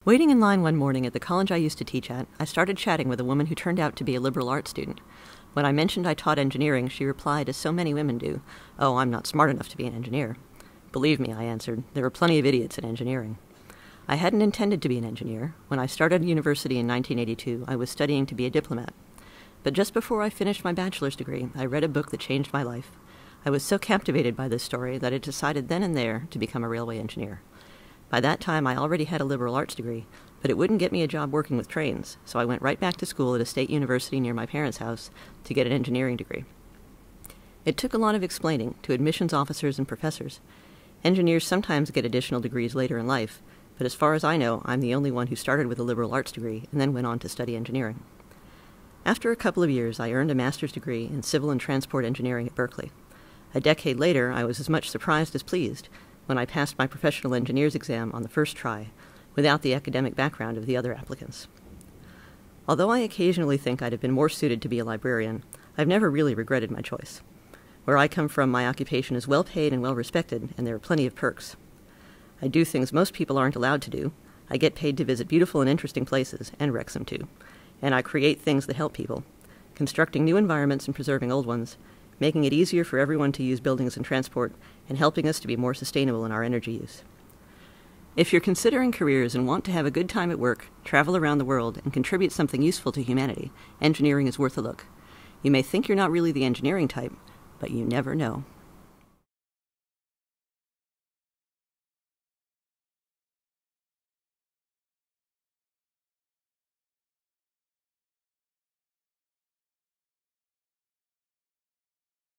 Waiting in line one morning at the college I used to teach at, I started chatting with a woman who turned out to be a liberal arts student. When I mentioned I taught engineering, she replied, as so many women do, "Oh, I'm not smart enough to be an engineer." "Believe me," I answered, "there are plenty of idiots in engineering." I hadn't intended to be an engineer. When I started university in 1982, I was studying to be a diplomat. But just before I finished my bachelor's degree, I read a book that changed my life. I was so captivated by this story that I decided then and there to become a railway engineer. By that time, I already had a liberal arts degree, but it wouldn't get me a job working with trains, so I went right back to school at a state university near my parents' house to get an engineering degree. It took a lot of explaining to admissions officers and professors. Engineers sometimes get additional degrees later in life, but as far as I know, I'm the only one who started with a liberal arts degree and then went on to study engineering. After a couple of years, I earned a master's degree in civil and transport engineering at Berkeley. A decade later, I was as much surprised as pleased when I passed my professional engineer's exam on the first try, without the academic background of the other applicants. Although I occasionally think I'd have been more suited to be a librarian, I've never really regretted my choice. Where I come from, my occupation is well paid and well respected, and there are plenty of perks. I do things most people aren't allowed to do. I get paid to visit beautiful and interesting places, and Wrexham too. And I create things that help people, constructing new environments and preserving old ones, making it easier for everyone to use buildings and transport, and helping us to be more sustainable in our energy use. If you're considering careers and want to have a good time at work, travel around the world, and contribute something useful to humanity, engineering is worth a look. You may think you're not really the engineering type, but you never know.